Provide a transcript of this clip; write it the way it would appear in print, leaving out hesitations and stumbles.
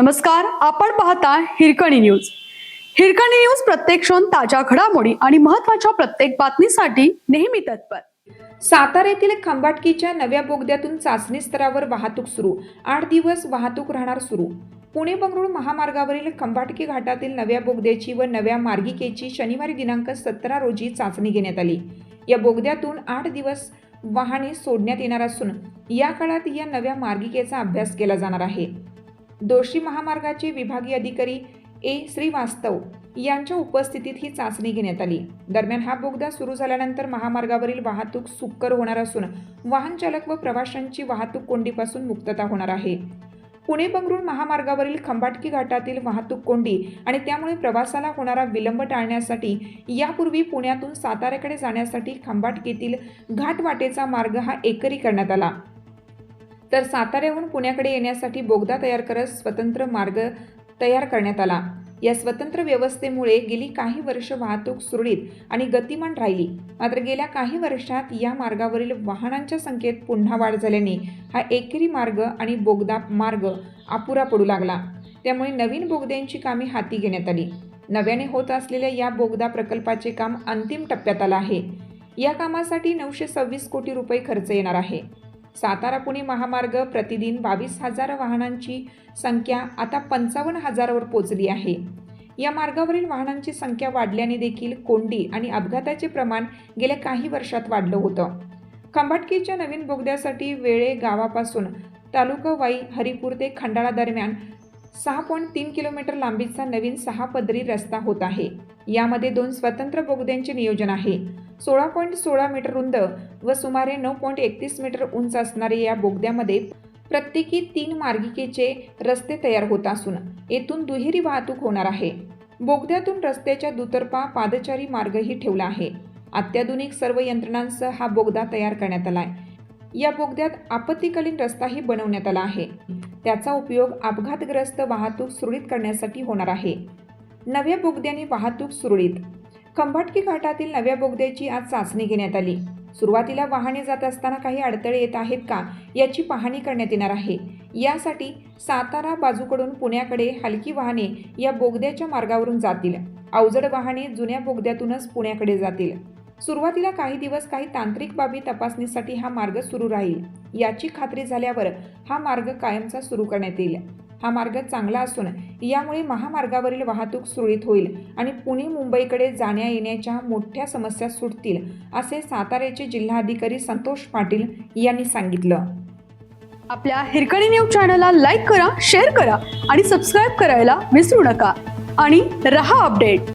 नमस्कार, आपण पाहता हिरकणी न्यूज. हिरकणी न्यूज प्रत्येक क्षण ताज्या घडामोडी आणि महत्त्वाच्या प्रत्येक बातमीसाठी नेहमी तत्पर. सातारा येथील खंबाटकीच्या नव्या बोगद्यातून चाचणी स्तरावर वाहतूक सुरू. 8 दिवस वाहतूक राहणार सुरू. पुणे बंगळूर महामार्गावरील खंबाटकी घाटातील नव्या बोगद्याची व नव्या मार्गिकेची शनिवारी दिनांक 17 रोजी चाचणी घेण्यात आली. या बोगद्यातून 8 दिवस वाहने सोडण्यात येणार असून या काळात या नव्या मार्गिकेचा अभ्यास केला जाणार आहे. दोषी महामार्गाचे विभागीय अधिकारी श्रीवास्तव यांच्या उपस्थितीत ही चाचणी घेण्यात आली. दरम्यान हा बोगदा सुरू झाल्यानंतर महामार्गावरील वाहतूक सुकर होणार असून वाहन चालक व प्रवाशांची वाहतूक कोंडीपासून मुक्तता होणार आहे. पुणे बंगळूर महामार्गावरील खंबाटकी घाटातील वाहतूक कोंडी आणि त्यामुळे प्रवासाला होणारा विलंब टाळण्यासाठी यापूर्वी पुण्यातून साताऱ्याकडे जाण्यासाठी खंबाटकीतील घाटवाटेचा मार्ग हा एकरी करण्यात आला. तर साताऱ्याहून पुण्याकडे येण्यासाठी बोगदा तयार करत स्वतंत्र मार्ग तयार करण्यात आला. या स्वतंत्र व्यवस्थेमुळे गेली काही वर्ष वाहतूक सुरळीत आणि गतिमान राहिली. मात्र गेल्या काही वर्षात या मार्गावरील वाहनांच्या संख्येत पुन्हा वाढ झाल्याने हा एकेरी मार्ग आणि बोगदा मार्ग अपुरा पडू लागला. त्यामुळे नवीन बोगद्यांची कामे हाती घेण्यात आली. नव्याने होत असलेल्या या बोगदा प्रकल्पाचे काम अंतिम टप्प्यात आलं आहे. या कामासाठी 926 कोटी रुपये खर्च येणार आहे. सातारा पुणे महामार्ग प्रतिदिन 22,000 वाहनांची संख्या आता 55,000वर पोहोचली आहे. या मार्गावरील वाहनांची संख्या वाढल्याने देखील कोंडी आणि अपघाताचे प्रमाण गेल्या काही वर्षात वाढलं होतं. खंबाटकीच्या नवीन बोगद्यासाठी वेळे गावापासून तालुका वाई हरिपूर ते खंडाळा दरम्यान 6.3 किलोमीटर लांबीचा नवीन 6 पदरी रस्ता होत आहे. यामध्ये 2 स्वतंत्र बोगद्यांचे नियोजन आहे. 16.16 मीटर रुंद व सुमारे 9.31 मीटर उंच असणारे या बोगद्यामध्ये प्रत्येकी 3 मार्गिकेचे रस्ते तयार होत असून येथून दुहेरी वाहतूक होणार आहे. बोगद्यातून रस्त्याच्या दुतर्फा पादचारी मार्गही ठेवला आहे. अत्याधुनिक सर्व यंत्रणांसह हा बोगदा तयार करण्यात आला आहे. या बोगद्यात आपत्कालीन रस्ताही बनवण्यात आला आहे. त्याचा उपयोग अपघातग्रस्त वाहतूक सुरळीत करण्यासाठी होणार आहे. नव्या बोगद्याने वाहतूक सुरळीत. खंबाटकी घाटातील नव्या बोगद्याची आज चाचणी घेण्यात आली. सुरुवातीला वाहने जात असताना काही अडथळे येत आहेत का याची पाहणी करण्यात येणार आहे. यासाठी सातारा बाजूकडून पुण्याकडे हलकी वाहने या बोगद्याच्या मार्गावरून जातील. अवजड वाहने जुन्या बोगद्यातूनच पुण्याकडे जातील. सुरुवातीला काही दिवस काही तांत्रिक बाबी तपासणीसाठी हा मार्ग सुरू राहील. याची खात्री झाल्यावर हा मार्ग कायमचा सुरू करण्यात येईल. हा मार्ग चांगला असून यामुळे महामार्गावरील वाहतूक सुरळीत होईल आणि पुणे मुंबईकडे जाण्या येण्याच्या मोठ्या समस्या सुटतील, असे साताऱ्याचे जिल्हाधिकारी संतोष पाटील यांनी सांगितलं. आपल्या हिरकणी न्यूज चॅनलला लाईक करा, शेअर करा आणि सबस्क्राईब करायला विसरू नका आणि रहा अपडेट.